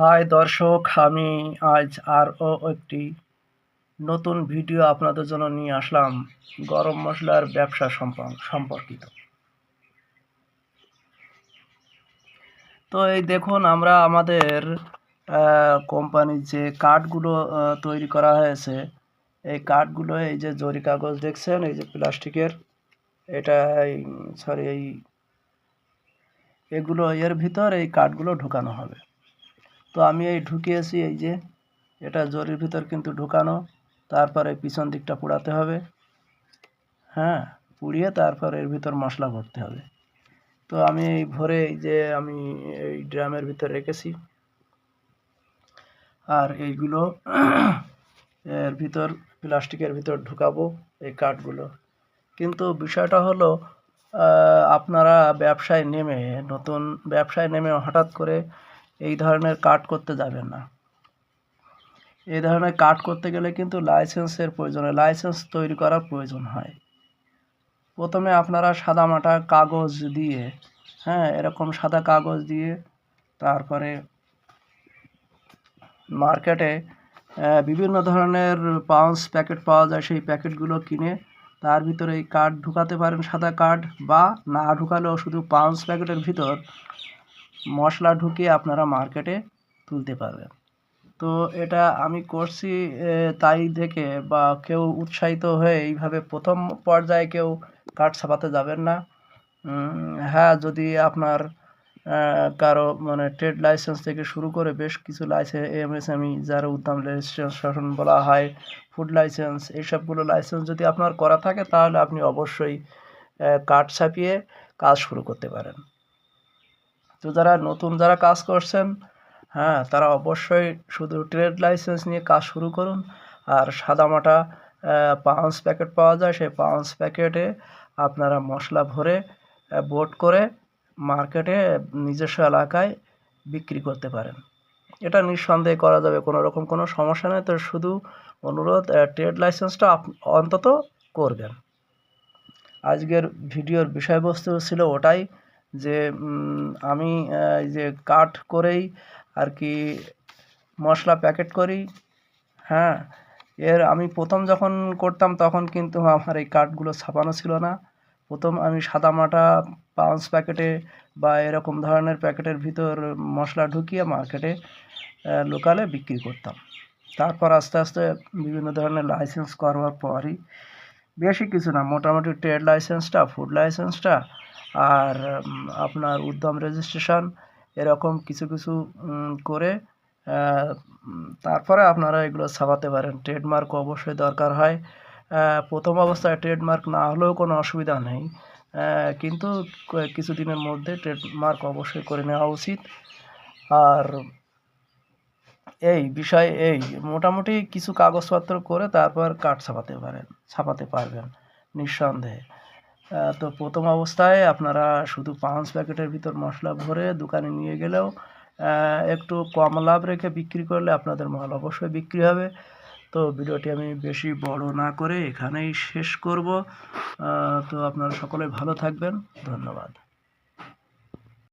High দর্শক, আমি আজ আরও একটি নতুন ভিডিও আপনাদের জন্য নিয়ে আসলাম গরম মশলার ব্যবসা সম্পর্কিত। তো এই দেখুন, আমরা আমাদের কোম্পানির যে কার্ডগুলো তৈরি করা হয়েছে, এই কার্ডগুলো এই যে জরি কাগজ দেখছেন, এই যে প্লাস্টিকের, এটা এগুলো এর ভিতর এই কার্ডগুলো ঢুকানো হবে। তো আমি এই ঢুকিয়েছি, এই যে এটা জরির ভিতর কিন্তু ঢুকানো, তারপরে পিছন দিকটা পোড়াতে হবে। হ্যাঁ, পুড়িয়ে তারপর এর ভিতর মশলা ভরতে হবে। তো আমি এই ভরে এই যে আমি এই ড্রামের ভিতর রেখেছি, আর এইগুলো এর ভিতর প্লাস্টিকের ভিতর ঢুকাবো এই কাঠগুলো। কিন্তু বিষয়টা হলো, আপনারা নতুন ব্যবসায় নেমে হঠাৎ করে এই ধরনের কাট করতে যাবেন না। এই ধরনের কাট করতে গেলে কিন্তু লাইসেন্স তৈরি করার প্রয়োজন হয়। প্রথমে আপনারা সাদামাটা কাগজ দিয়ে, এরকম সাদা কাগজ দিয়ে, তারপরে মার্কেটে বিভিন্ন ধরনের পাউচ প্যাকেট পাওয়া যায়, সেই প্যাকেটগুলো কিনে তার ভিতরে এই কার্ড ঢুকাতে পারেন, সাদা কার্ড, বা না ঢুকালেও শুধু পাউচ প্যাকেটের ভিতর মশলা ঢুকিয়ে আপনারা মার্কেটে তুলতে পারবেন। তো এটা আমি করছি, তাই দেখে বা কেউ উৎসাহিত হয়ে এইভাবে প্রথম পর্যায়ে কেউ কাঠ ছাপাতে যাবেন না। হ্যাঁ, যদি আপনার কারো মানে ট্রেড লাইসেন্স থেকে শুরু করে বেশ কিছু লাইসেন্স, এমএসএমই, যার উদ্যম রেজিস্ট্রেশন বলা হয়, ফুড লাইসেন্স, এইসবগুলো লাইসেন্স যদি আপনার করা থাকে, তাহলে আপনি অবশ্যই কাঠ ছাপিয়ে কাজ শুরু করতে পারেন। তো যারা কাজ করছেন, তারা অবশ্যই শুধু ট্রেড লাইসেন্স নিয়ে কাজ শুরু করুন। আর সাদামাটা পাউচ প্যাকেট পাওয়া যায়, সেই পাউচ প্যাকেটে আপনারা মশলা ভরে বোট করে মার্কেটে নিজস্ব এলাকায় বিক্রি করতে পারেন। এটা নিঃসন্দেহে করা যাবে, কোনো সমস্যা নেই। তো শুধু অনুরোধ, ট্রেড লাইসেন্সটা অন্তত করবেন। আজকের ভিডিওর বিষয়বস্তু ছিল ওটাই, যে আমি এই যে কাঠ করেই আর কি মশলা প্যাকেট করি। আমি প্রথম যখন করতাম তখন কিন্তু আমার এই কাঠগুলো ছাপানো ছিল না। প্রথম আমি সাদামাটা পাউচ প্যাকেটে বা এরকম ধরনের প্যাকেটের ভিতর মশলা ঢুকিয়ে মার্কেটে লোকালে বিক্রি করতাম। তারপর আস্তে আস্তে বিভিন্ন ধরনের লাইসেন্স করবার পরই, বেশি কিছু না, মোটামুটি ট্রেড লাইসেন্সটা, ফুড লাইসেন্সটা, আর আপনার উদ্যম রেজিস্ট্রেশন, এরকম কিছু করে তারপরে আপনারা এগুলো ছাপাতে পারেন। ট্রেডমার্ক অবশ্যই দরকার হয়। প্রথম অবস্থায় ট্রেডমার্ক না হলেও কোনো অসুবিধা নেই, কিন্তু কিছুদিনের মধ্যে ট্রেডমার্ক অবশ্যই করে নেওয়া উচিত। আর এই মোটামুটি কিছু কাগজপত্র করে তারপর কাঠ ছাপাতে পারবেন নিঃসন্দেহে। তো প্রথম অবস্থায় আপনারা শুধু পাউচ প্যাকেটের ভিতর মশলা ভরে দোকানে নিয়ে গেলেও একটু কম লাভ রেখে বিক্রি করলে আপনাদের মাল অবশ্যই বিক্রি হবে। তো ভিডিওটি আমি বেশি বড় না করে এখানেই শেষ করব। তো আপনারা সকলে ভালো থাকবেন, ধন্যবাদ।